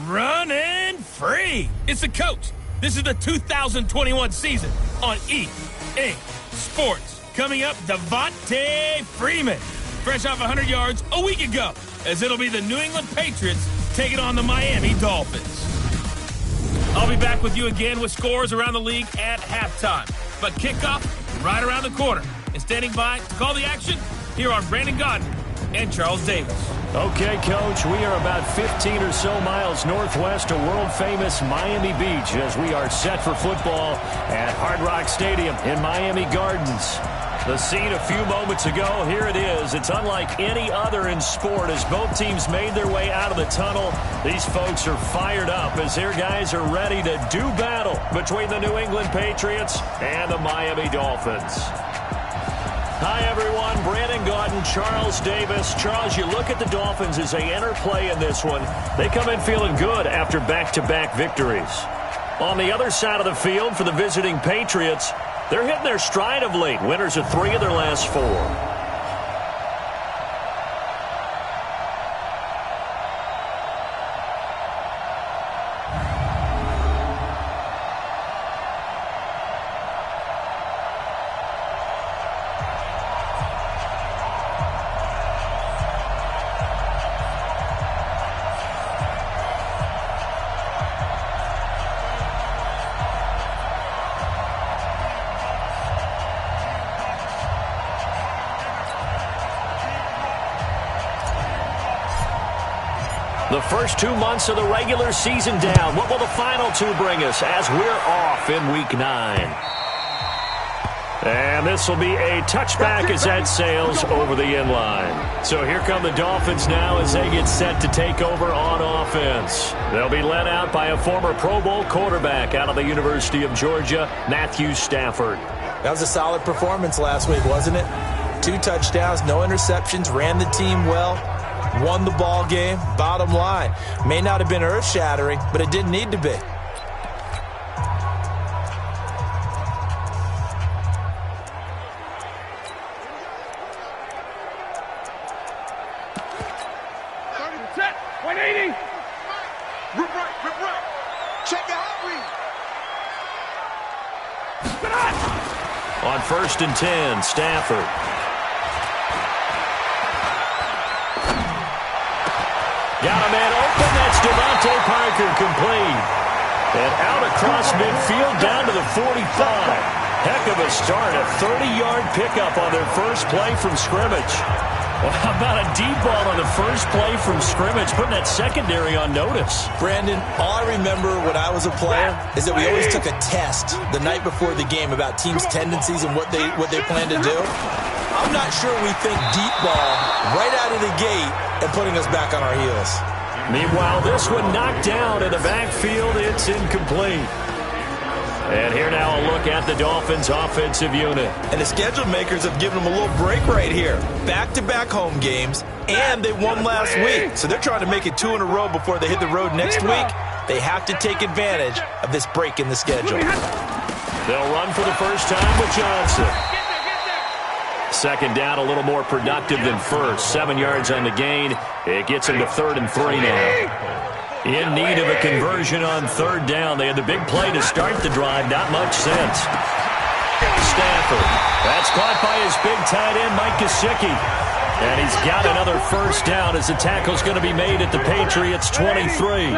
running free. It's the coach. This is the 2021 season on EA Sports. Coming up, Devontae Freeman, fresh off 100 yards a week ago, as it'll be the New England Patriots taking on the Miami Dolphins. I'll be back with you again with scores around the league at halftime. But kickoff right around the corner. And standing by to call the action, here are Brandon Gaudin and Charles Davis. Okay, Coach, we are about 15 or so miles northwest of world-famous Miami Beach as we are set for football at Hard Rock Stadium in Miami Gardens. The scene a few moments ago, here it is. It's unlike any other in sport as both teams made their way out of the tunnel. These folks are fired up as their guys are ready to do battle between the New England Patriots and the Miami Dolphins. Hi, everyone. Brandon Gaudin, Charles Davis. Charles, you look at the Dolphins as they enter play in this one. They come in feeling good after back-to-back victories. On the other side of the field for the visiting Patriots, they're hitting their stride of late. Winners of 3 of their last 4. The first 2 months of the regular season down. What will the final 2 bring us as we're off in Week 9? And this will be a touchback as that sails over the inline. So here come the Dolphins now as they get set to take over on offense. They'll be led out by a former Pro Bowl quarterback out of the University of Georgia, Matthew Stafford. That was a solid performance last week, wasn't it? 2 touchdowns, no interceptions, ran the team well. Won the ball game. Bottom line, may not have been earth-shattering, but it didn't need to be. Set, 180. Rip right. Check the hot read. On 1st and 10, Stafford. Got a man open. That's Devontae Parker complete. And out across midfield down to the 45. Heck of a start. A 30-yard pickup on their first play from scrimmage. Well, how about a deep ball on the first play from scrimmage, putting that secondary on notice? Brandon, all I remember when I was a player is that we always took a test the night before the game about teams' tendencies and what they plan to do. I'm not sure we think deep ball right out of the gate and putting us back on our heels. Meanwhile, this one knocked down in the backfield. It's incomplete. And here now a look at the Dolphins' offensive unit. And the schedule makers have given them a little break right here. Back-to-back home games, and they won last week. So they're trying to make it 2 in a row before they hit the road next week. They have to take advantage of this break in the schedule. They'll run for the first time with Johnson. Second down, a little more productive than first. 7 yards on the gain. It gets them to 3rd and 3 now. In need of a conversion on 3rd down. They had the big play to start the drive. Not much sense. Stafford. That's caught by his big tight end, Mike Gesicki. And he's got another first down as the tackle's going to be made at the Patriots' 23.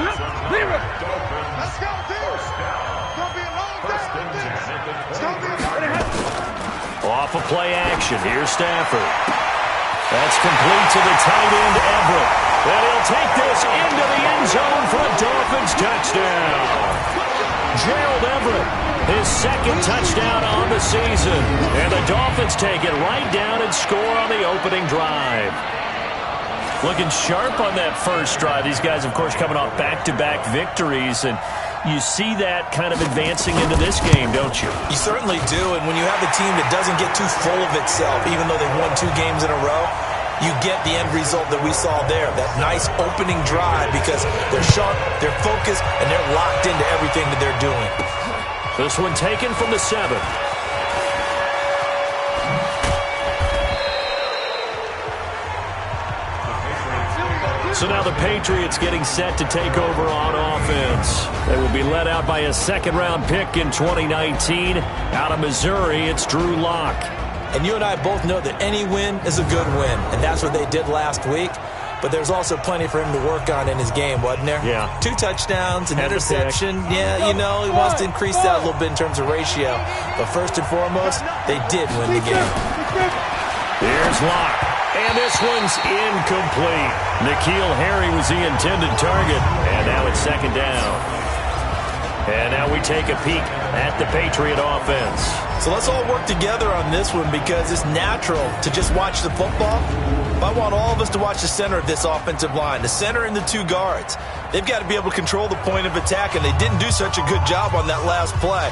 Off of play action. Here's Stafford. That's complete to the tight end, Everett. And he'll take this into the end zone for a Dolphins touchdown. Gerald Everett, his 2nd touchdown on the season. And the Dolphins take it right down and score on the opening drive. Looking sharp on that first drive. These guys, of course, coming off back-to-back victories. And you see that kind of advancing into this game, don't you? You certainly do, and when you have a team that doesn't get too full of itself, even though they've won 2 games in a row, you get the end result that we saw there, that nice opening drive because they're sharp, they're focused, and they're locked into everything that they're doing. This one taken from the 7. So now the Patriots getting set to take over on offense. They will be led out by a second-round pick in 2019. Out of Missouri, it's Drew Lock. And you and I both know that any win is a good win, and that's what they did last week. But there's also plenty for him to work on in his game, wasn't there? Yeah. 2 touchdowns, an interception. Yeah, you know, he wants to increase that a little bit in terms of ratio. But first and foremost, they did win the game. Here's Lock. And this one's incomplete. N'Keal Harry was the intended target. And now it's second down. And now we take a peek at the Patriot offense. So let's all work together on this one because it's natural to just watch the football. But I want all of us to watch the center of this offensive line, the center and the 2 guards. They've got to be able to control the point of attack, and they didn't do such a good job on that last play.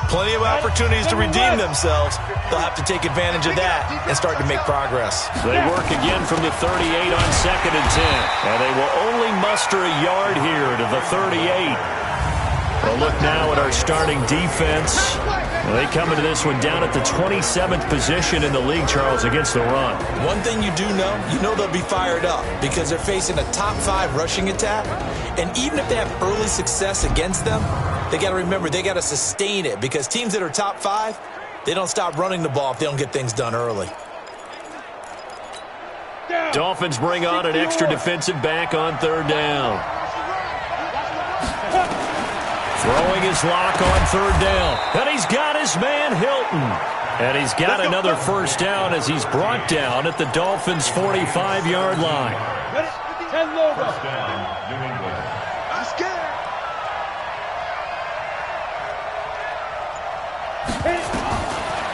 Plenty of opportunities to redeem themselves. They'll have to take advantage of that and start to make progress. They work again from the 38 on 2nd and 10. And they will only muster a yard here to the 38. We'll look now at our starting defense. They come into this one down at the 27th position in the league, Charles, against the run. One thing you do know, they'll be fired up because they're facing a top 5 rushing attack. And even if they have early success against them, they got to remember they got to sustain it because teams that are top 5, they don't stop running the ball if they don't get things done early. Dolphins bring on an extra defensive back on 3rd down. Throwing his Lock on 3rd down. And he's got his man Hilton. And he's got another first down as he's brought down at the Dolphins' 45-yard line. 10 logo. I'm scared.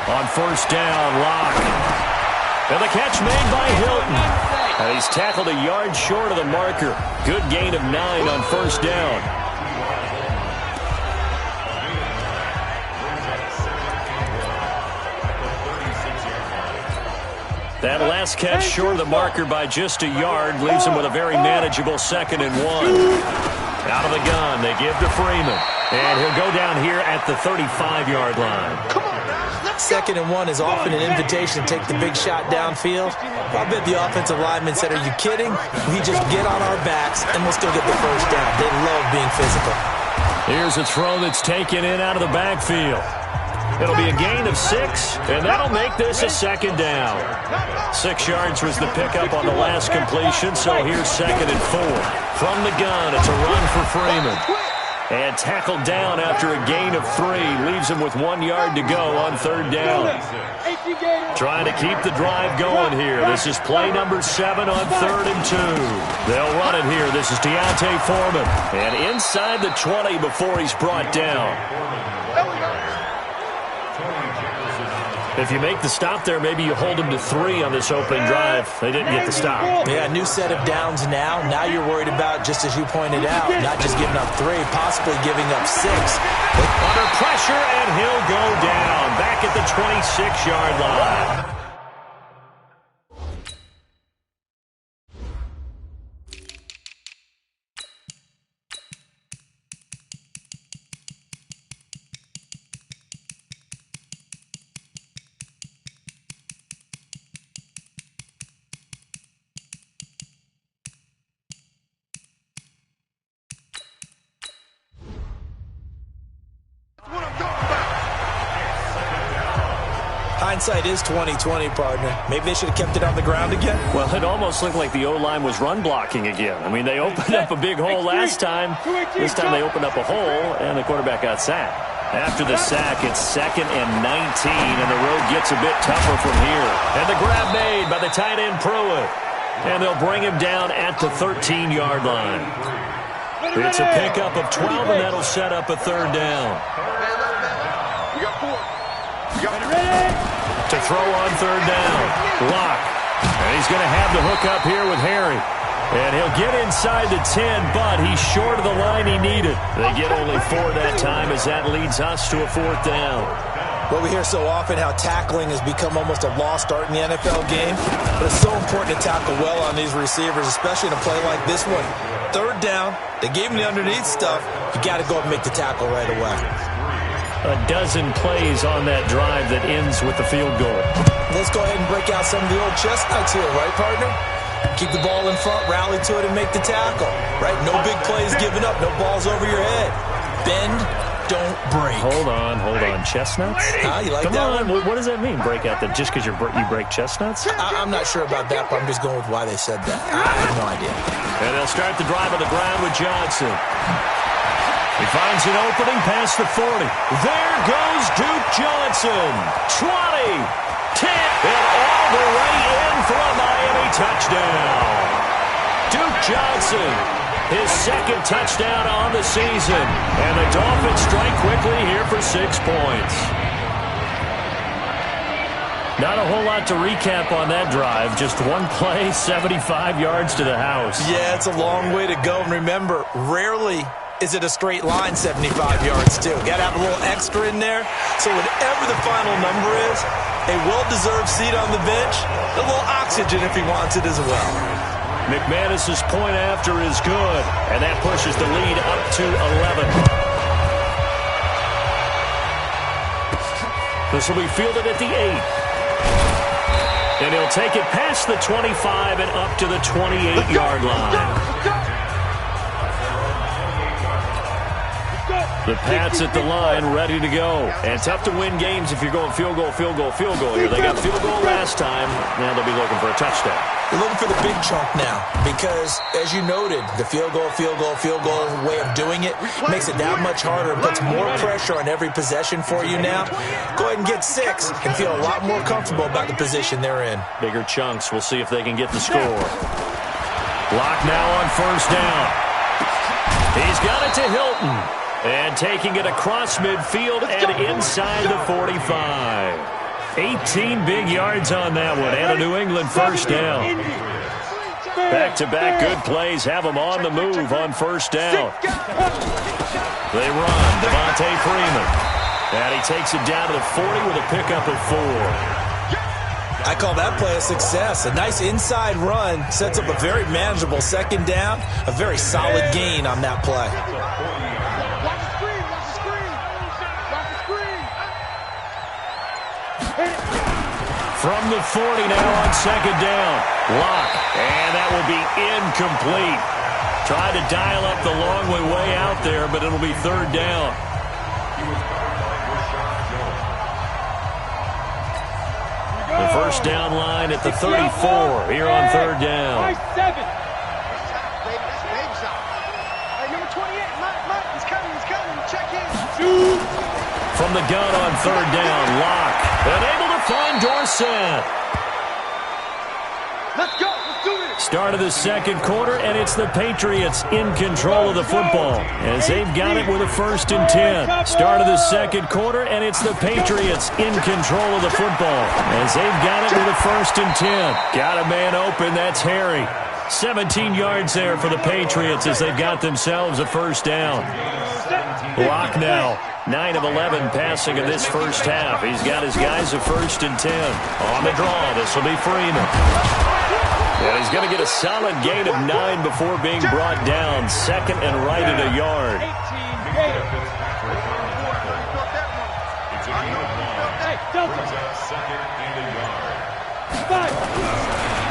On 1st down, Lock. And the catch made by Hilton. And he's tackled a yard short of the marker. Good gain of 9 on 1st down. That last catch short of the marker by just a yard leaves him with a very manageable 2nd and 1. Out of the gun, they give to Freeman. And he'll go down here at the 35-yard line. 2nd and 1 is often an invitation to take the big shot downfield. I bet the offensive lineman said, are you kidding? We just get on our backs and we'll still get the first down. They love being physical. Here's a throw that's taken in out of the backfield. It'll be a gain of 6, and that'll make this a 2nd down. 6 yards was the pickup on the last completion, so here's 2nd and 4. From the gun, it's a run for Freeman. And tackled down after a gain of 3. Leaves him with 1 yard to go on 3rd down. Trying to keep the drive going here. This is play number 7 on 3rd and 2. They'll run it here. This is Deontay Foreman. And inside the 20 before he's brought down. If you make the stop there, maybe you hold them to 3 on this opening drive. They didn't get the stop. Yeah, new set of downs now. Now you're worried about, just as you pointed out, not just giving up 3, possibly giving up 6. Under pressure, and he'll go down. Back at the 26-yard line. Hindsight is 20/20, partner. Maybe they should have kept it on the ground again. Well, it almost looked like the O-line was run blocking again. I mean, they opened up a big hole last time. This time they opened up a hole, and the quarterback got sacked. After the sack, it's 2nd and 19, and the road gets a bit tougher from here. And the grab made by the tight end Pruitt. And they'll bring him down at the 13-yard line. It's a pickup of 12, and that'll set up a 3rd down. You got 4. You got it. To throw on 3rd down. Lock. And he's going to have the hook up here with Harry. And he'll get inside the 10, but he's short of the line he needed. They get only 4 that time as that leads us to a 4th down. Well, we hear so often how tackling has become almost a lost art in the NFL game. But it's so important to tackle well on these receivers, especially in a play like this one. 3rd down. They gave him the underneath stuff. You got to go up and make the tackle right away. a dozen plays on that drive that ends with the field goal. Let's go ahead and break out some of the old chestnuts here, right, partner? Keep the ball in front, rally to it, and make the tackle, right? No big plays given up, no balls over your head. Bend, don't break. Hold on. Chestnuts? You like Come that on. one? What does that mean, break out that just because you break chestnuts? I'm not sure about that, but I'm just going with why they said that. I have no idea. And they'll start the drive on the ground with Johnson. He finds an opening past the 40. There goes Duke Johnson. 20, 10, and all the way in for a Miami touchdown. Duke Johnson, his second touchdown on the season. And the Dolphins strike quickly here for 6 points. Not a whole lot to recap on that drive. Just one play, 75 yards to the house. Yeah, it's a long way to go. And remember, rarely is it a straight line 75 yards, too. Got to have a little extra in there. So whatever the final number is, a well-deserved seat on the bench, a little oxygen if he wants it as well. McManus's point after is good, and that pushes the lead up to 11. This will be fielded at the 8. And he'll take it past the 25 and up to the 28-yard line. The Pats at the line, ready to go. And tough to win games if you're going field goal here. They got field goal last time. Now they'll be looking for a touchdown. They're looking for the big chunk now because, as you noted, the field goal way of doing it makes it that much harder and puts more pressure on every possession for you now. Go ahead and get 6 and feel a lot more comfortable about the position they're in. Bigger chunks. We'll see if they can get the score. Lock now on first down. He's got it to Hilton. And taking it across midfield and inside the 45. 18 big yards on that one and a New England first down. Back-to-back good plays have them on the move on first down. They run, Devontae Freeman. And he takes it down to the 40 with a pickup of 4. I call that play a success. A nice inside run sets up a very manageable second down. A very solid gain on that play. From the 40 now on second down. Lock. And that will be incomplete. Tried to dial up the long way out there, but it'll be third down. The first down line at the 34 here on third down. From the gun on third down, Lock. And able to find Dorsett. Let's go. Let's do it. Start of the second quarter, and it's the Patriots in control of the football as they've got it with a 1st and 10. Start of the second quarter, and it's the Patriots in control of the football as they've got it with a 1st and 10. Got a man open. That's Harry. 17 yards there for the Patriots as they've got themselves a first down. Lock now. 9 of 11 passing in this first half. He's got his guys a 1st and 10. On the draw, this will be Freeman. And he's going to get a solid gain of 9 before being brought down. Second and right at a yard.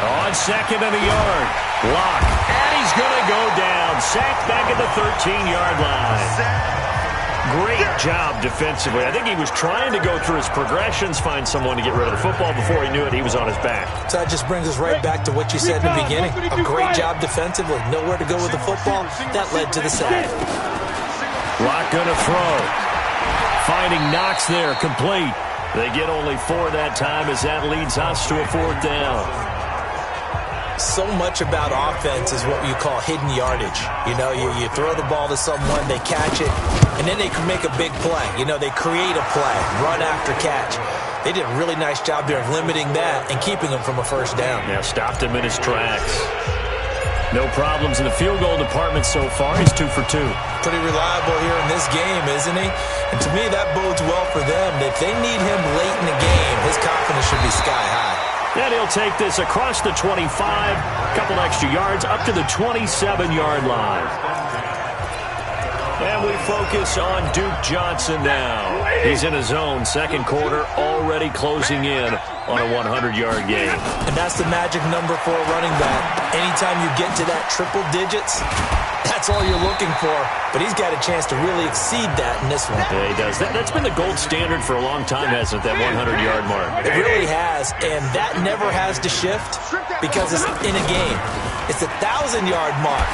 On second and a yard. Lock. And he's going to go down. Sacked back at the 13-yard line. Great job defensively. I think he was trying to go through his progressions, find someone to get rid of the football. Before he knew it, he was on his back. So that just brings us right back to what you said in the beginning. A great job defensively. Nowhere to go with the football. That led to the sack. Lock gonna throw. Finding Knox there, complete. They get only 4 that time as that leads us to a 4th down. So much about offense is what you call hidden yardage. You know, you throw the ball to someone, they catch it, and then they can make a big play. You know, they create a play, run after catch. They did a really nice job there of limiting that and keeping him from a first down. Yeah, stopped him in his tracks. No problems in the field goal department so far. He's 2 for 2. Pretty reliable here in this game, isn't he? And to me, that bodes well for them. If they need him late in the game, his confidence should be sky high. And he'll take this across the 25, a couple extra yards, up to the 27-yard line. And we focus on Duke Johnson now. He's in his own second quarter, already closing in on a 100-yard game. And that's the magic number for a running back. Anytime you get to that triple digits, that's all you're looking for. But he's got a chance to really exceed that in this one. Yeah, he does. That's been the gold standard for a long time, hasn't it, that 100-yard mark? It really has, and that never has to shift because it's in a game. It's a 1,000-yard mark.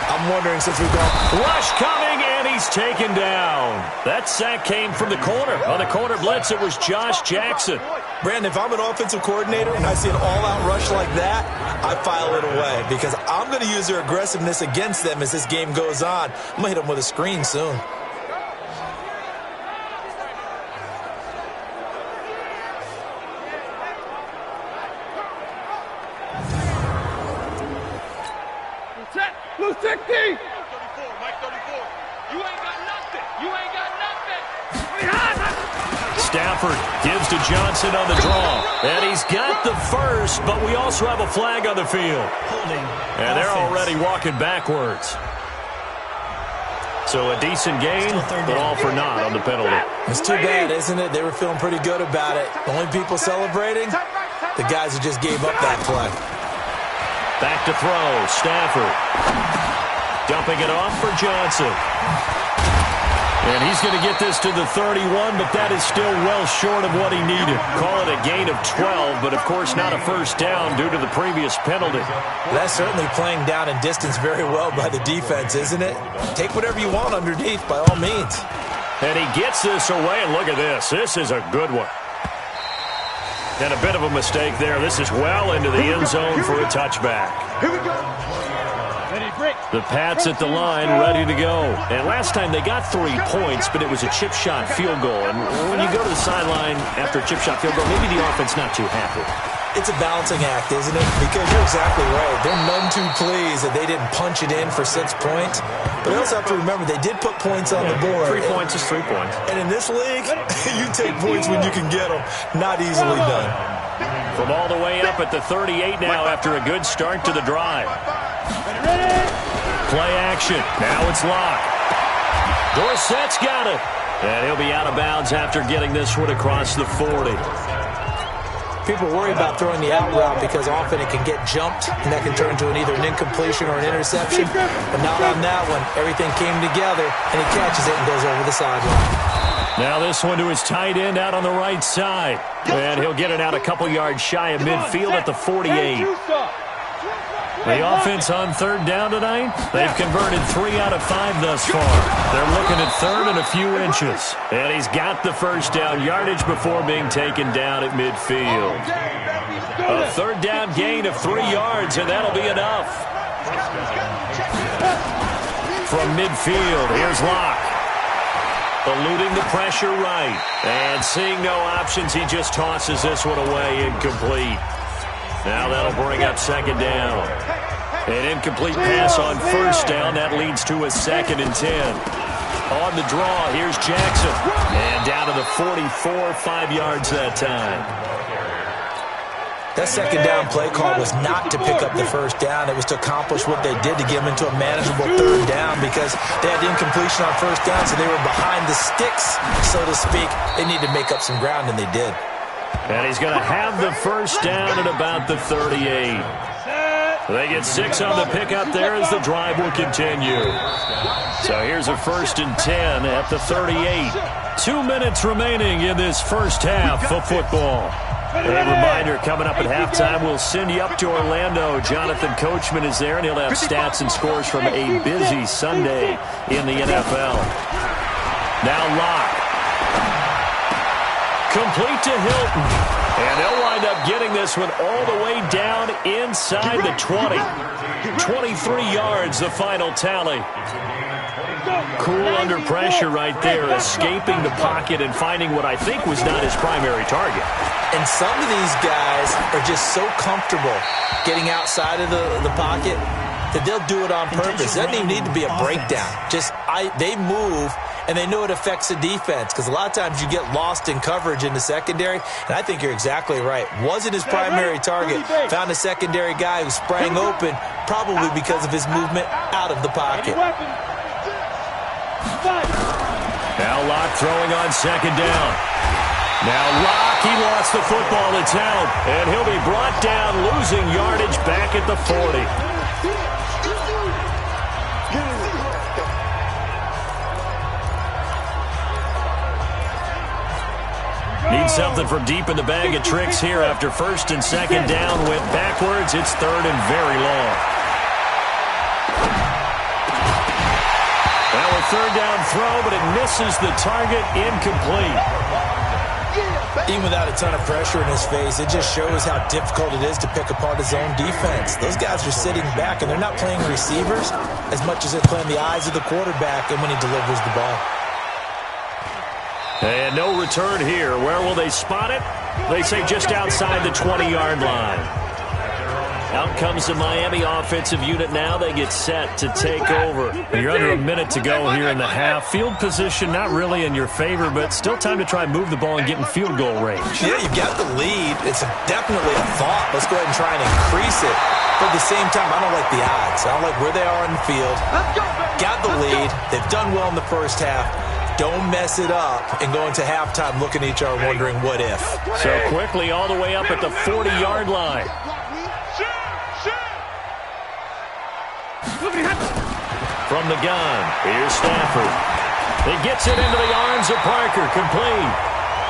I'm wondering, since we've gone rush coming, and he's taken down. That sack came from the corner. On the corner blitz, it was Josh Jackson. Brandon, if I'm an offensive coordinator and I see an all-out rush like that, I file it away because I'm going to use their aggressiveness against them as this game goes on. I'm going to hit them with a screen soon. Blue 60! 34, Mike 34. You ain't got nothing. You ain't got nothing. Stafford gives to Johnson on the draw. And he's got the first, but we also have a flag on the field. And they're already walking backwards. So a decent gain, but all for naught on the penalty. It's too bad, isn't it? They were feeling pretty good about it. The only people celebrating, the guys who just gave up that play. Back to throw, Stafford. Dumping it off for Johnson. And he's going to get this to the 31, but that is still well short of what he needed. Call it a gain of 12, but of course not a first down due to the previous penalty. That's certainly playing down in distance very well by the defense, isn't it? Take whatever you want underneath by all means. And he gets this away, and look at this. This is a good one. And a bit of a mistake there. This is well into the end zone for a touchback. Here we go. The Pats at the line, ready to go. And last time they got 3 points, but it was a chip shot field goal. And when you go to the sideline after a chip shot field goal, maybe the offense not too happy. It's a balancing act, isn't it? Because you're exactly right. They're none too pleased that they didn't punch it in for 6 points. But you also have to remember, they did put points on the board. 3 points is 3 points. And in this league, you take points when you can get them. Not easily done. From all the way up at the 38 now after a good start to the drive. Play action. Now it's Locke. Dorsett's got it. And he'll be out of bounds after getting this one across the 40. People worry about throwing the out route because often it can get jumped, and that can turn into either an incompletion or an interception. But not on that one. Everything came together, and he catches it and goes over the sideline. Now this one to his tight end out on the right side. And he'll get it out a couple yards shy of midfield at the 48. The offense on third down tonight, they've converted 3 out of 5 thus far. They're looking at third and a few inches. And he's got the first down yardage before being taken down at midfield. A third down gain of 3 yards, and that'll be enough. From midfield, here's Locke. Eluding the pressure right. And seeing no options, he just tosses this one away incomplete. Now that'll bring up second down. An incomplete pass on first down. That leads to a 2nd and 10. On the draw, here's Jackson. And down to the 44, 5 yards that time. That second down play call was not to pick up the first down. It was to accomplish what they did to get them into a manageable third down because they had incompletion on first down, so they were behind the sticks, so to speak. They needed to make up some ground, and they did. And he's going to have the first down at about the 38. They get 6 on the pickup there as the drive will continue. So here's a 1st and 10 at the 38. 2 minutes remaining in this first half of football. A reminder, coming up at halftime, we'll send you up to Orlando. Jonathan Coachman is there, and he'll have stats and scores from a busy Sunday in the NFL. Now Locke. Complete to Hilton. And they'll wind up getting this one all the way down inside the 20. 23 yards, the final tally. Cool under pressure right there, escaping the pocket and finding what I think was not his primary target. And some of these guys are just so comfortable getting outside of the pocket that they'll do it on purpose. It doesn't even need to be a breakdown. They move, and they know it affects the defense because a lot of times you get lost in coverage in the secondary, and I think you're exactly right. Wasn't his primary target. Found a secondary guy who sprang open, probably because of his movement out of the pocket. Now Locke throwing on second down. Now Locke, he lost the football. It's out. And he'll be brought down, losing yardage back at the 40. Need something from deep in the bag of tricks here after first and second down went backwards. It's third and very long. Now a third down throw, but it misses the target, incomplete. Even without a ton of pressure in his face, it just shows how difficult it is to pick apart his own defense. Those guys are sitting back, and they're not playing receivers as much as they're playing the eyes of the quarterback and when he delivers the ball. And no return here. Where will they spot it? They say just outside the 20-yard line. Out comes the Miami offensive unit now. They get set to take over. You're under a minute to go here in the half. Field position not really in your favor, but still time to try and move the ball and get in field goal range. Yeah, you've got the lead. It's definitely a thought. Let's go ahead and try and increase it. But at the same time, I don't like the odds. I don't like where they are in the field. Got the lead. They've done well in the first half. Don't mess it up and go into halftime looking at each other wondering what if. So quickly all the way up at the 40-yard line. From the gun, here's Stafford. He gets it into the arms of Parker, complete.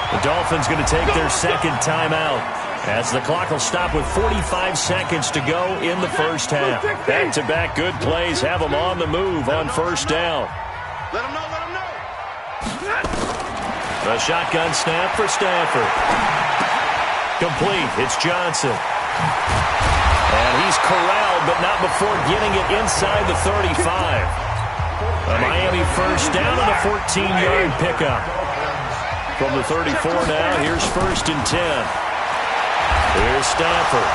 The Dolphins going to take their second timeout as the clock will stop with 45 seconds to go in the first half. Back-to-back good plays have them on the move on first down. Let him know, let him know. A shotgun snap for Stafford. Complete. It's Johnson. And he's corralled, but not before getting it inside the 35. A Miami first down and a 14-yard pickup. From the 34 now, here's first and 10. Here's Stafford.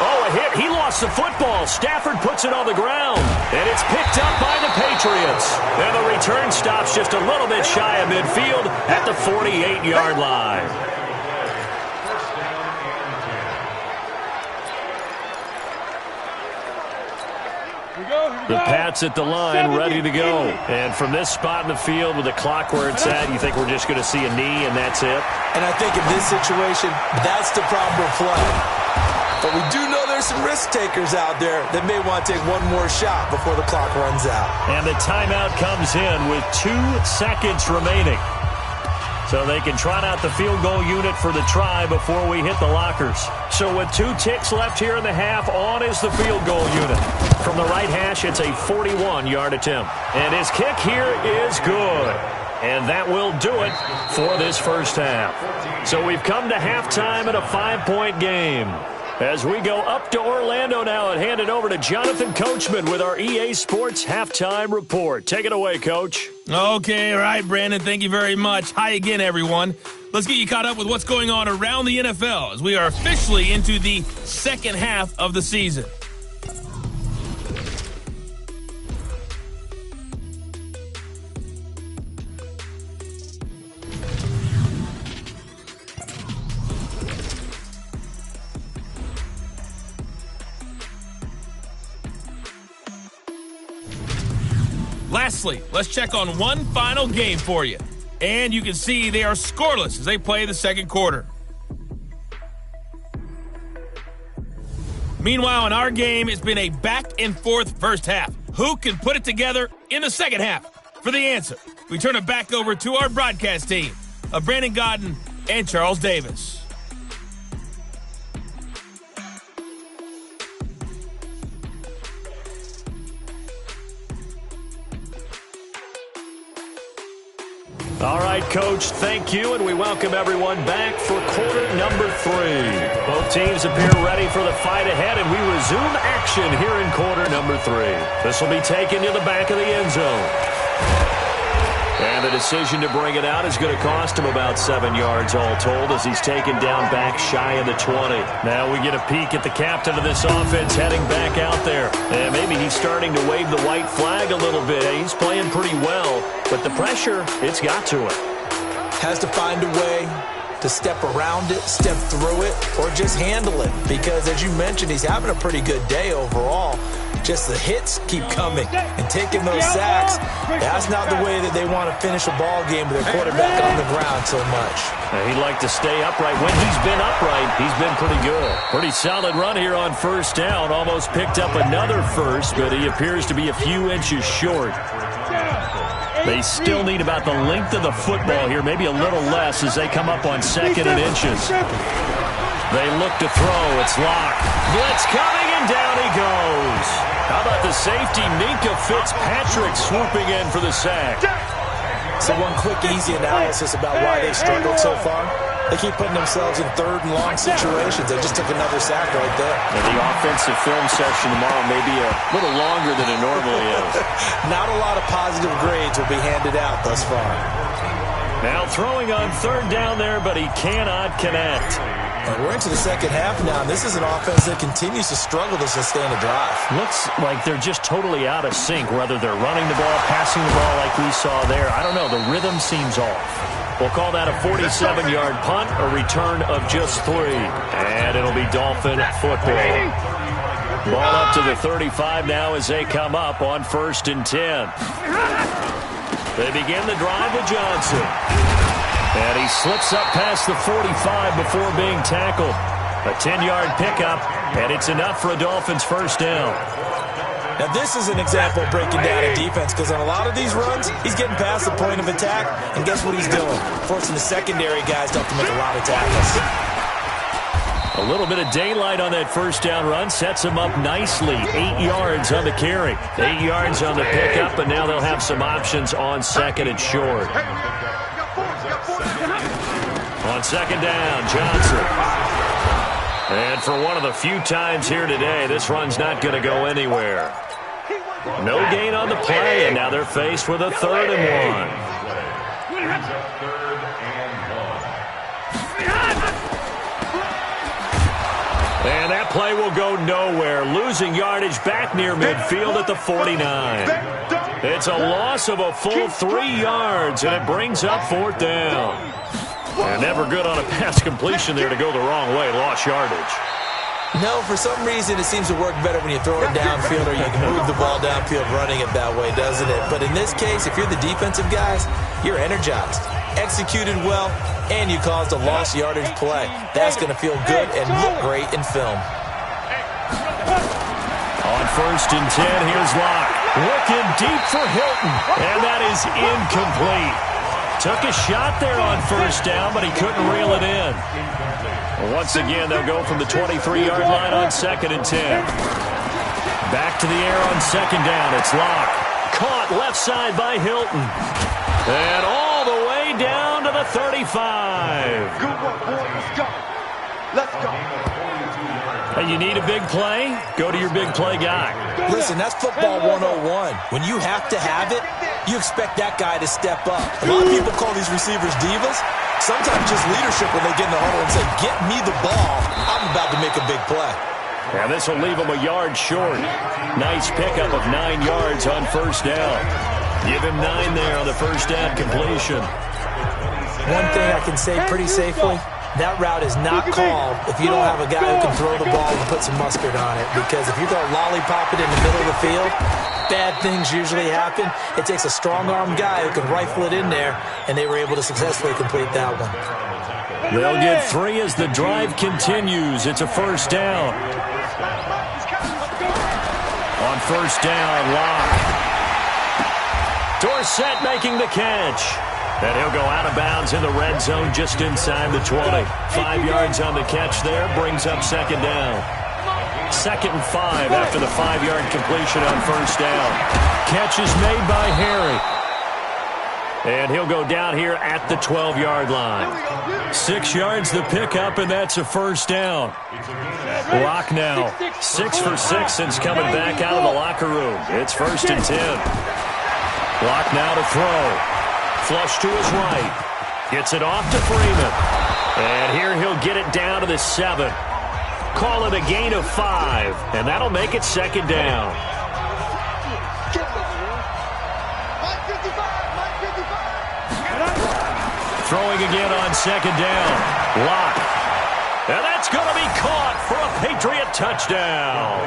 Oh, a hit. He lost the football. Stafford puts it on the ground. And it's picked up by the Patriots. And the return stops just a little bit shy of midfield at the 48-yard line. The Pats at the line, ready to go. And from this spot in the field with the clock where it's at, you think we're just going to see a knee and that's it? And I think in this situation, that's the proper play. But we do know there's some risk takers out there that may want to take one more shot before the clock runs out. And the timeout comes in with 2 seconds remaining. So they can trot out the field goal unit for the try before we hit the lockers. So with 2 ticks left here in the half, on is the field goal unit. From the right hash, it's a 41-yard attempt. And his kick here is good. And that will do it for this first half. So we've come to halftime in a 5-point game. As we go up to Orlando now and hand it over to Jonathan Coachman with our EA Sports Halftime Report. Take it away, Coach. Okay, all right, Brandon. Thank you very much. Hi again, everyone. Let's get you caught up with what's going on around the NFL as we are officially into the second half of the season. Lastly, let's check on one final game for you. And you can see they are scoreless as they play the second quarter. Meanwhile, in our game, it's been a back-and-forth first half. Who can put it together in the second half? For the answer, we turn it back over to our broadcast team of Brandon Godden and Charles Davis. All right, Coach, thank you, and we welcome everyone back for quarter number 3. Both teams appear ready for the fight ahead, and we resume action here in quarter number 3. This will be taken to the back of the end zone. And the decision to bring it out is going to cost him about 7 yards all told as he's taken down back shy of the 20. Now we get a peek at the captain of this offense heading back out there. And maybe he's starting to wave the white flag a little bit. He's playing pretty well, but the pressure, it's got to it. Has to find a way to step around it, step through it, or just handle it. Because as you mentioned, he's having a pretty good day overall. Just the hits keep coming and taking those sacks. That's not the way that they want to finish a ball game with their quarterback on the ground so much. He'd like to stay upright. When he's been upright, he's been pretty good. Pretty solid run here on first down. Almost picked up another first, but he appears to be a few inches short. They still need about the length of the football here, maybe a little less as they come up on second and inches. They look to throw. It's locked. Blitz coming, and down he goes. How about the safety, Minka Fitzpatrick, swooping in for the sack? So one quick, easy analysis about why they've struggled so far. They keep putting themselves in third and long situations. They just took another sack right there. And the offensive film session tomorrow may be a little longer than it normally is. Not a lot of positive grades will be handed out thus far. Now throwing on third down there, but he cannot connect. And we're into the second half now, and this is an offense that continues to struggle to sustain a drive. Looks like they're just totally out of sync, whether they're running the ball, passing the ball like we saw there. I don't know. The rhythm seems off. We'll call that a 47-yard punt, a return of just 3. And it'll be Dolphin football. Ball up to the 35 now as they come up on 1st and 10. They begin the drive with Johnson. And he slips up past the 45 before being tackled. A 10-yard pickup, and it's enough for a Dolphins first down. Now this is an example of breaking down a defense, because on a lot of these runs, he's getting past the point of attack, and guess what he's doing? Forcing the secondary guys to have to make a lot of tackles. A little bit of daylight on that first down run sets him up nicely. 8 yards on the carry. 8 yards on the pickup, and now they'll have some options on second and short. On second down, Johnson. And for one of the few times here today, this run's not going to go anywhere. No gain on the play, and now they're faced with a 3rd and 1. And that play will go nowhere, losing yardage back near midfield at the 49. It's a loss of a full 3 yards, and it brings up 4th down. And never good on a pass completion there to go the wrong way. Lost yardage. No, for some reason it seems to work better when you throw it downfield or you can move the ball downfield running it that way, doesn't it? But in this case, if you're the defensive guys, you're energized, executed well, and you caused a lost yardage play. That's going to feel good and look great in film. On 1st and 10, here's Locke. Looking deep for Hilton, and that is incomplete. Took a shot there on first down, but he couldn't reel it in. Once again, they'll go from the 23-yard line on 2nd and 10. Back to the air on 2nd down. It's Locke. Caught left side by Hilton. And all the way down to the 35. Good work, boy. Let's go. Let's go. Hey, you need a big play? Go to your big play guy. Listen, that's football 101. When you have to have it, you expect that guy to step up. A lot of people call these receivers divas. Sometimes just leadership when they get in the huddle and say, get me the ball. I'm about to make a big play. And this will leave him a yard short. Nice pickup of 9 yards on first down. Give him 9 there on the first down completion. One thing I can say pretty safely, that route is not called if you don't have a guy who can throw the ball and put some mustard on it. Because if you're going to lollipop it in the middle of the field, bad things usually happen. It takes a strong-armed guy who can rifle it in there, and they were able to successfully complete that one. They'll get 3 as the drive continues. It's a first down. On first down, Locke. Dorsett making the catch. And he'll go out of bounds in the red zone just inside the 20. 5 yards on the catch there, brings up second down. 2nd and 5 after the 5-yard completion on first down. Catch is made by Harry. And he'll go down here at the 12-yard line. 6 yards the pickup, and that's a first down. Locke now 6 for 6 since coming back out of the locker room. It's 1st and 10. Locke now to throw. Flush to his right. Gets it off to Freeman. And here he'll get it down to the 7. Call it a gain of 5. And that'll make it second down. Throwing again on second down. Locke. And that's going to be caught for a Patriot touchdown.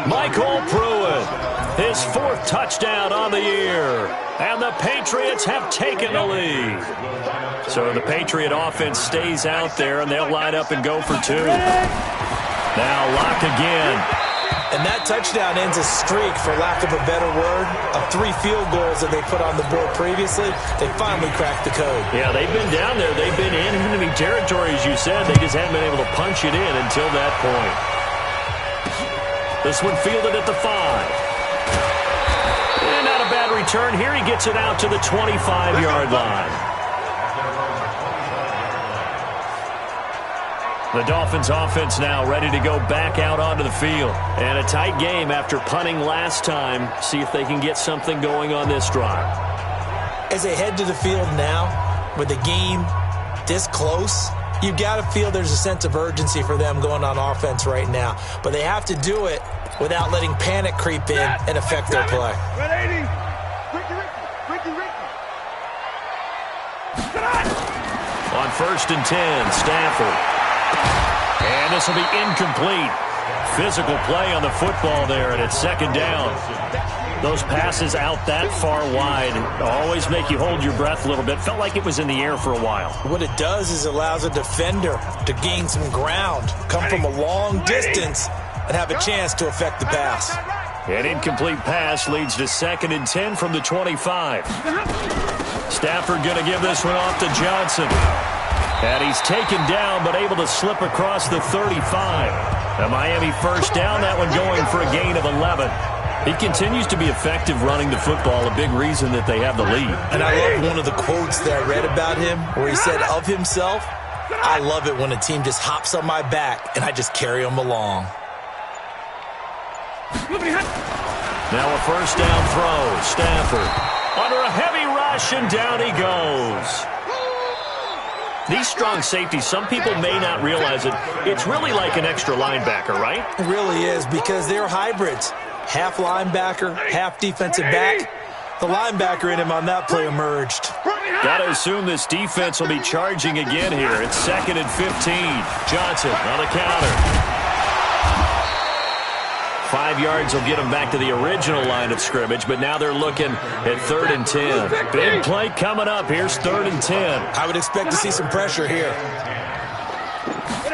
Michael Pruitt, his 4th touchdown on the year. And the Patriots have taken the lead. So the Patriot offense stays out there, and they'll line up and go for 2. Now Locke again. And that touchdown ends a streak, for lack of a better word, of 3 field goals that they put on the board previously. They finally cracked the code. Yeah, they've been down there. They've been in enemy territory, as you said. They just haven't been able to punch it in until that point. This one fielded at the 5. And not a bad return here. He gets it out to the 25-yard line. The Dolphins offense now ready to go back out onto the field. And a tight game after punting last time. See if they can get something going on this drive. As they head to the field now, with the game this close, you've got to feel there's a sense of urgency for them going on offense right now. But they have to do it without letting panic creep in and affect their play. On 1st and 10, Stafford. And this will be incomplete. Physical play on the football there, and it's 2nd down. Those passes out that far wide always make you hold your breath a little bit. Felt like it was in the air for a while. What it does is allows a defender to gain some ground, come from a long distance, and have a chance to affect the pass. An incomplete pass leads to 2nd and 10 from the 25. Stafford going to give this one off to Johnson. And he's taken down, but able to slip across the 35. The Miami 1st down, that one going for a gain of 11. He continues to be effective running the football, a big reason that they have the lead. And I love one of the quotes that I read about him, where he said of himself, "I love it when a team just hops on my back and I just carry them along." Now a 1st down throw. Stafford under a heavy rush, and down he goes. These strong safeties, some people may not realize it. It's really like an extra linebacker, right? It really is, because they're hybrids. Half linebacker, half defensive back. The linebacker in him on that play emerged. Got to assume this defense will be charging again here. It's 2nd and 15. Johnson on the counter. 5 yards will get them back to the original line of scrimmage, but now they're looking at 3rd and 10. Big play coming up. Here's 3rd and 10. I would expect to see some pressure here.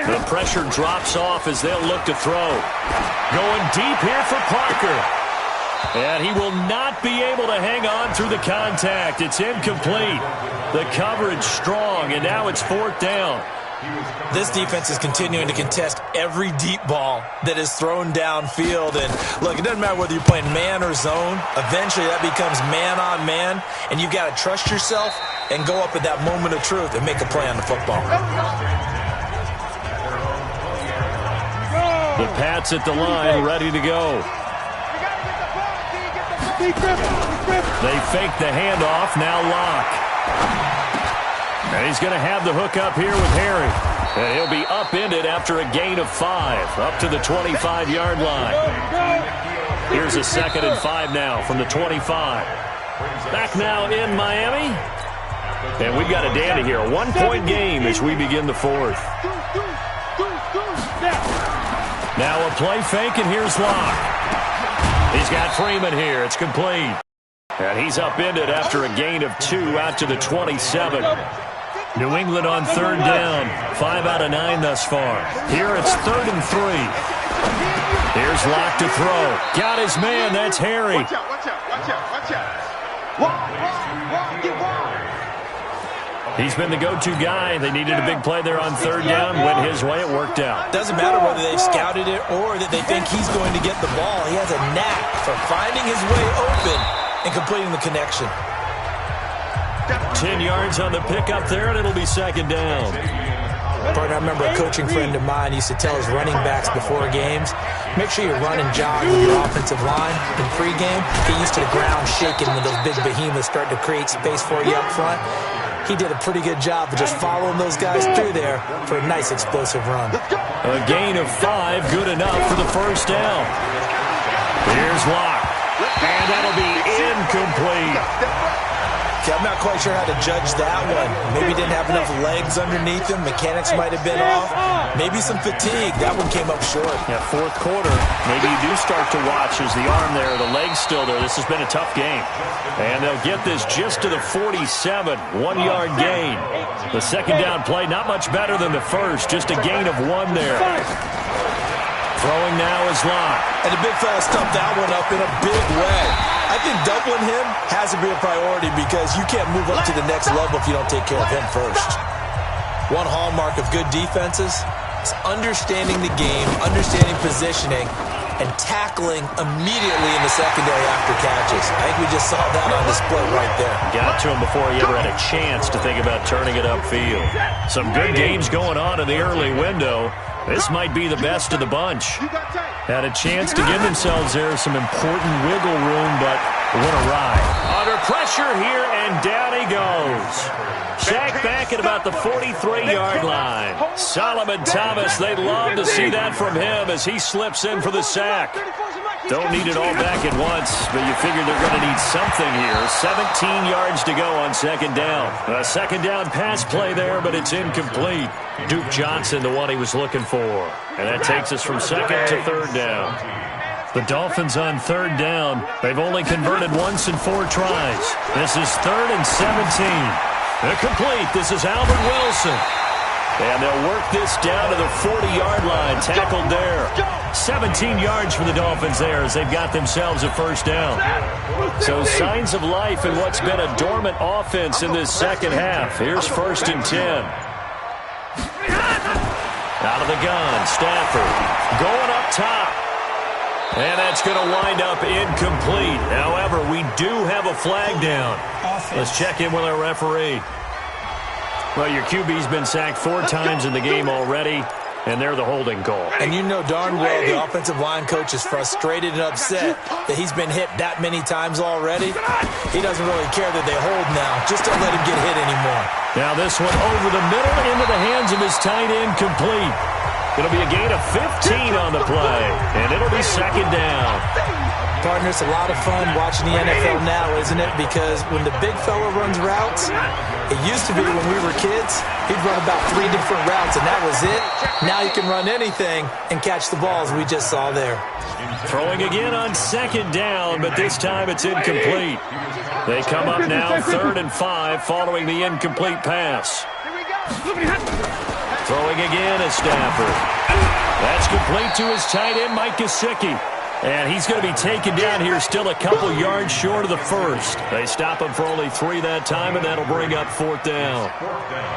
The pressure drops off as they'll look to throw. Going deep here for Parker. And he will not be able to hang on through the contact. It's incomplete. The coverage strong, and now it's 4th down. This defense is continuing to contest every deep ball that is thrown downfield. And look, it doesn't matter whether you're playing man or zone. Eventually that becomes man on man, and you've got to trust yourself and go up at that moment of truth and make a play on the football. The Pats at the line, ready to go. They fake the handoff, now Locke. And he's going to have the hook up here with Harry. And he'll be upended after a gain of 5, up to the 25-yard line. Here's a 2nd and 5 now from the 25. Back now in Miami. And we've got a dandy here. A 1-point game as we begin the 4th. Now a play fake, and here's Locke. He's got Freeman here. It's complete. And he's upended after a gain of 2 out to the 27. New England on 3rd down. 5 out of 9 thus far. Here it's 3rd and 3. Here's Locke to throw. Got his man. That's Harry. Watch out, watch out, watch out, watch out. Walk, get wide. He's been the go-to guy. They needed a big play there on 3rd down. Went his way. It worked out. Doesn't matter whether they've scouted it or that they think he's going to get the ball. He has a knack for finding his way open and completing the connection. 10 yards on the pickup there, and it'll be 2nd down. Partner, I remember a coaching friend of mine used to tell his running backs before games, make sure you run and jog with your offensive line in pregame. Get used to the ground shaking when those big behemoths start to create space for you up front. He did a pretty good job of just following those guys through there for a nice explosive run. A gain of 5, good enough for the 1st down. Here's Locke, and that'll be incomplete. Okay, I'm not quite sure how to judge that one. Maybe didn't have enough legs underneath him. Mechanics might have been off. Maybe some fatigue. That one came up short. Yeah, fourth quarter. Maybe you do start to watch as the arm there, the leg's still there. This has been a tough game. And they'll get this just to the 47. 1-yard gain. The second down play, not much better than the first. Just a gain of 1 there. Throwing now is Locke. And the big fella stuffed that one up in a big way. I think doubling him has to be a priority because you can't move up to the next level if you don't take care of him first. One hallmark of good defenses is understanding the game, understanding positioning, and tackling immediately in the secondary after catches. I think we just saw that on display right there. Got to him before he ever had a chance to think about turning it upfield. Some good games going on in the early window. This might be the best of the bunch. Had a chance to give themselves there some important wiggle room, but went awry. Under pressure here, and down he goes. Sacked back at about the 43-yard line. Solomon Thomas, they'd love to see that from him as he slips in for the sack. Don't need it all back at once, but you figure they're going to need something here. 17 yards to go on second down. A second down pass play there, but it's incomplete. Duke Johnson, the one he was looking for. And that takes us from second to third down. The Dolphins on third down. They've only converted once in 4 tries. This is 3rd and 17. They're complete. This is Albert Wilson. And they'll work this down to the 40-yard line. Tackled there. 17 yards for the Dolphins there as they've got themselves a first down. So signs of life in what's been a dormant offense in this second half. Here's 1st and 10. Out of the gun, Stafford going up top. And that's going to wind up incomplete. However, we do have a flag down. Let's check in with our referee. Well, your QB's been sacked 4 times in the game already, and they're the holding call. And you know darn well the offensive line coach is frustrated and upset that he's been hit that many times already. He doesn't really care that they hold now. Just don't let him get hit anymore. Now this one over the middle into the hands of his tight end, complete. It'll be a gain of 15 on the play, and it'll be second down. Partner, it's a lot of fun watching the NFL now, isn't it? Because when the big fella runs routes, it used to be when we were kids, he'd run about 3 different routes, and that was it. Now you can run anything and catch the balls we just saw there. Throwing again on second down, but this time it's incomplete. They come up now 3rd and 5 following the incomplete pass. Throwing again is Stafford. That's complete to his tight end, Mike Gesicki. And he's going to be taken down here still a couple yards short of the first. They stop him for only 3 that time, and that'll bring up 4th down.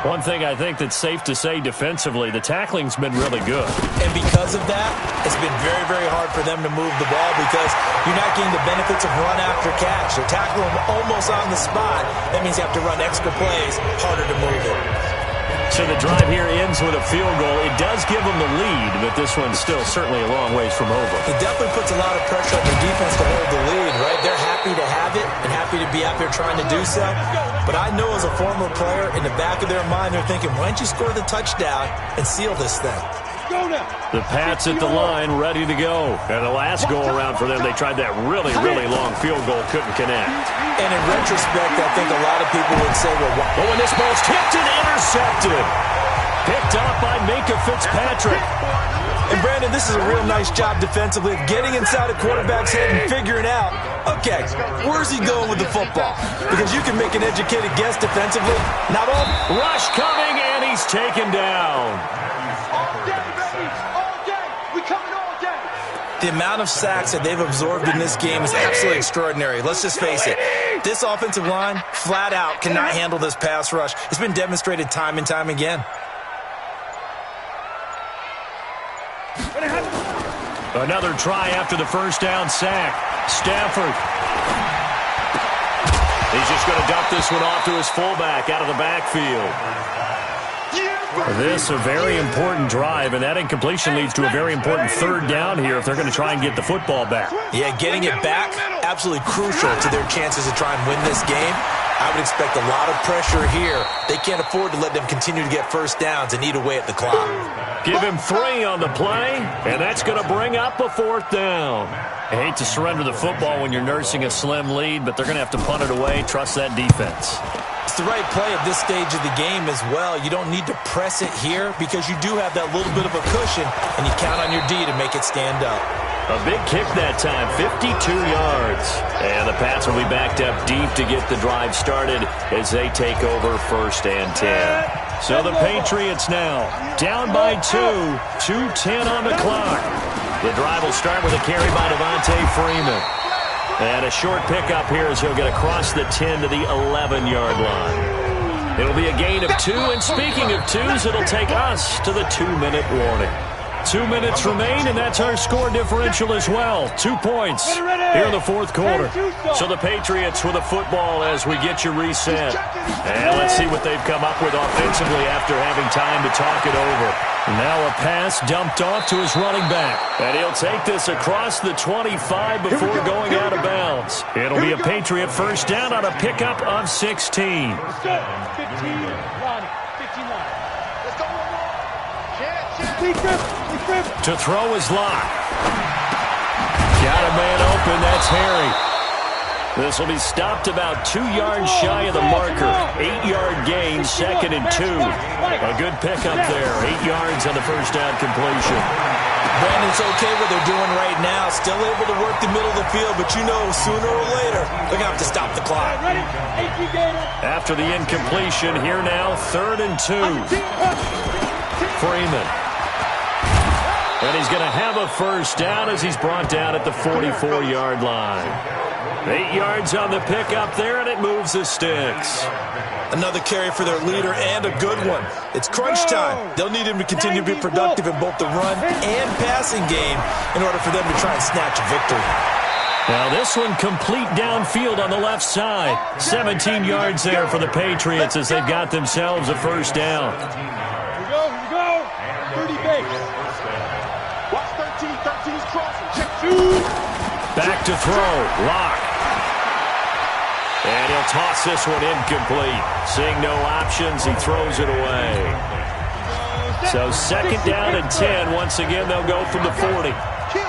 One thing I think that's safe to say defensively, the tackling's been really good. And because of that, it's been very, very hard for them to move the ball because you're not getting the benefits of run after catch. They're tackling them almost on the spot. That means you have to run extra plays, harder to move it. So the drive here ends with a field goal. It does give them the lead, but this one's still certainly a long ways from over. It definitely puts a lot of pressure on the defense to hold the lead, right? They're happy to have it and happy to be out there trying to do so. But I know as a former player, in the back of their mind, they're thinking, why don't you score the touchdown and seal this thing? The Pats at the line, ready to go. And the last go-around for them, they tried that really, really long field goal, couldn't connect. And in retrospect, I think a lot of people would say, well, when this ball's tipped and intercepted. Picked up by Minka Fitzpatrick. And Brandon, this is a real nice job defensively of getting inside a quarterback's head and figuring out, okay, where's he going with the football? Because you can make an educated guess defensively. Not all. Rush coming, and he's taken down. The amount of sacks that they've absorbed in this game is absolutely extraordinary. Let's just face it. This offensive line, flat out, cannot handle this pass rush. It's been demonstrated time and time again. Another try after the first down sack. Stafford. He's just going to dump this one off to his fullback out of the backfield. This a very important drive, and that incompletion leads to a very important 3rd down here if they're going to try and get the football back. Yeah, getting it back, absolutely crucial to their chances to try and win this game. I would expect a lot of pressure here. They can't afford to let them continue to get first downs and eat away at the clock. Give him 3 on the play, and that's going to bring up a 4th down. I hate to surrender the football when you're nursing a slim lead, but they're going to have to punt it away. Trust that defense. It's the right play at this stage of the game as well. You don't need to press it here because you do have that little bit of a cushion, and you count on your D to make it stand up. A big kick that time, 52 yards. And the Pats will be backed up deep to get the drive started as they take over 1st and 10. So the Patriots now down by 2, 2:10 on the clock. The drive will start with a carry by Devontae Freeman. And a short pickup here as he'll get across the 10 to the 11-yard line. It'll be a gain of 2, and speaking of 2s, it'll take us to the 2-minute warning. 2 minutes remain, and that's our score differential as well. 2 points here in the 4th quarter. So the Patriots with the football as we get you reset. And let's see what they've come up with offensively after having time to talk it over. Now a pass dumped off to his running back. And he'll take this across the 25 before going out of bounds. It'll be a Patriot first down on a pickup of 16. Let's go. 15, Ronnie. 15 line. Let's go. To throw is Locke. Got a man open. That's Harry. This will be stopped about 2 yards shy of the marker. 8-yard gain, 2nd and 2. A good pickup there. 8 yards on the first down completion. Brandon's okay what they're doing right now. Still able to work the middle of the field, but you know sooner or later they're going to have to stop the clock. After the incompletion, here now, 3rd and 2. Freeman. And he's going to have a first down as he's brought down at the 44-yard line. 8 yards on the pickup there, and it moves the sticks. Another carry for their leader, and a good one. It's crunch time. They'll need him to continue to be productive in both the run and passing game in order for them to try and snatch a victory. Now this one complete downfield on the left side. 17 yards there for the Patriots as they've got themselves a first down. Here we go. 30 base. Watch 13. 13's crossing. Check 2. Back to throw. Locke. And he'll toss this one incomplete. Seeing no options, he throws it away. So 2nd down and 10. Once again, they'll go from the 40. Kill.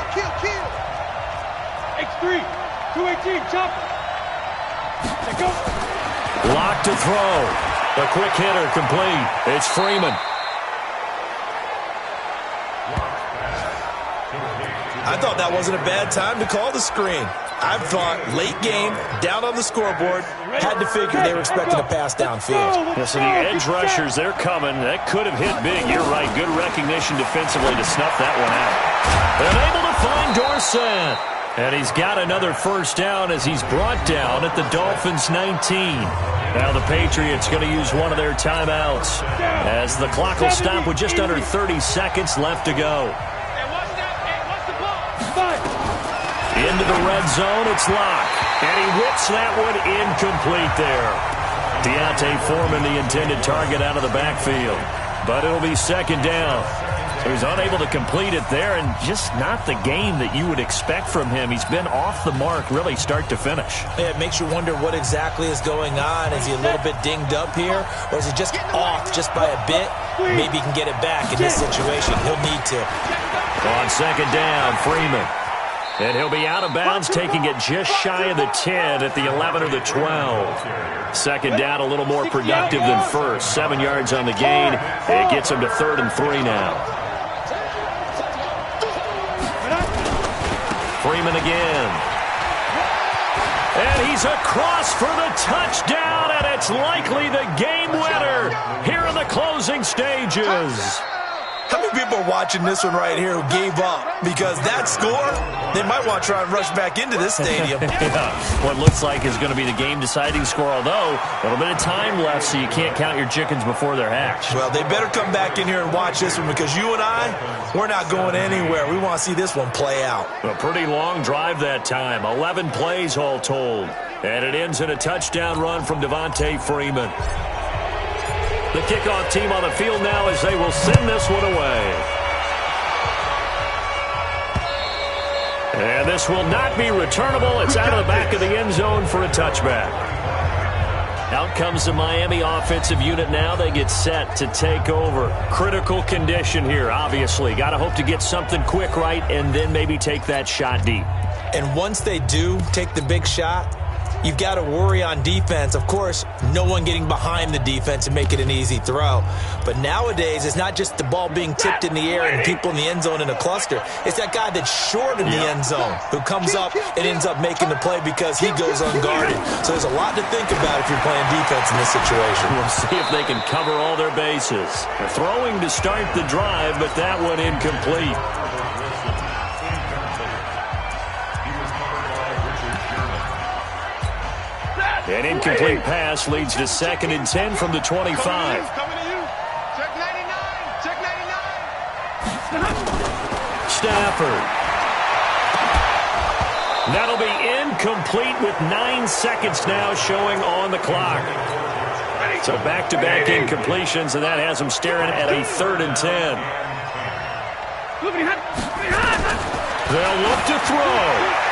X3. 218. Chop. Let go. Locke to throw. A quick hitter complete. It's Freeman. I thought that wasn't a bad time to call the screen. I thought late game, down on the scoreboard, had to figure they were expecting a pass downfield. Yeah, so the edge rushers, they're coming. That could have hit big. You're right. Good recognition defensively to snuff that one out. They're able to find Dorsett. And he's got another first down as he's brought down at the Dolphins' 19. Now the Patriots going to use one of their timeouts as the clock will stop with just under 30 seconds left to go. Into the red zone, it's Locke. And he whips that one incomplete there. Deontay Foreman, the intended target, out of the backfield. But it'll be 2nd down. So he's unable to complete it there, and just not the game that you would expect from him. He's been off the mark, really, start to finish. Yeah, it makes you wonder what exactly is going on. Is he a little bit dinged up here, or is he just off just by a bit? Maybe he can get it back in this situation. He'll need to. On 2nd down, Freeman. And he'll be out of bounds, taking it just shy of the 10 at the 11 or the 12. 2nd down, a little more productive than first. 7 yards on the gain. It gets him to 3rd and 3 now. Freeman again. And he's across for the touchdown, and it's likely the game winner here in the closing stages. How many people are watching this one right here who gave up? Because that score, they might want to try and rush back into this stadium. Yeah, what looks like is going to be the game-deciding score, although a little bit of time left, so you can't count your chickens before they're hatched. Well, they better come back in here and watch this one because you and I, we're not going anywhere. We want to see this one play out. A pretty long drive that time, 11 plays all told. And it ends in a touchdown run from Devontae Freeman. The kickoff team on the field now as they will send this one away. And this will not be returnable. It's out of the back of the end zone for a touchback. Out comes the Miami offensive unit now. They get set to take over. Critical condition here, obviously. Got to hope to get something quick right and then maybe take that shot deep. And once they do take the big shot, you've got to worry on defense. Of course, no one getting behind the defense and make it an easy throw. But nowadays, it's not just the ball being tipped in the air and people in the end zone in a cluster. It's that guy that's short in the end zone who comes up and ends up making the play because he goes unguarded. So there's a lot to think about if you're playing defense in this situation. We'll see if they can cover all their bases. They're throwing to start the drive, but that one incomplete. An incomplete pass leads to 2nd and 10 from the 25. Coming to you. Check 99. Check 99. Stafford. That'll be incomplete with 9 seconds now showing on the clock. So back-to-back incompletions, and that has them staring at a 3rd and 10. They'll look to throw.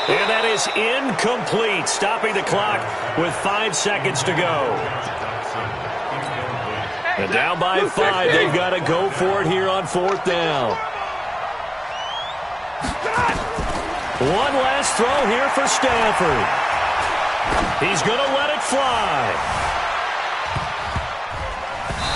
And that is incomplete, stopping the clock with 5 seconds to go. And down by 5, they've got to go for it here on 4th down. One last throw here for Stafford. He's going to let it fly.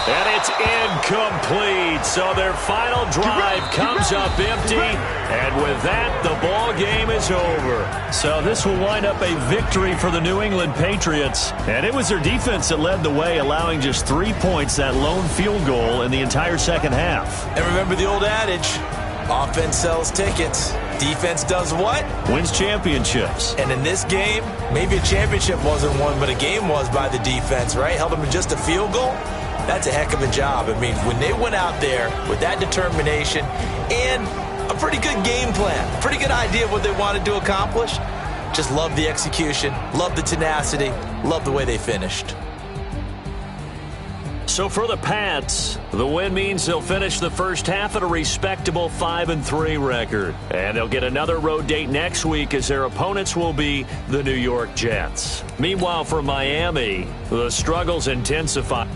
And it's incomplete. So their final drive comes up empty. And with that, the ball game is over. So this will wind up a victory for the New England Patriots. And it was their defense that led the way, allowing just 3 points, that lone field goal in the entire second half. And remember the old adage, offense sells tickets. Defense does what? Wins championships. And in this game, maybe a championship wasn't won, but a game was by the defense, right? Held them to just a field goal. That's a heck of a job. I mean, when they went out there with that determination and a pretty good game plan, pretty good idea of what they wanted to accomplish, just love the execution, love the tenacity, love the way they finished. So for the Pats, the win means they'll finish the first half at a respectable 5-3 record. And they'll get another road date next week as their opponents will be the New York Jets. Meanwhile, for Miami, the struggles intensify.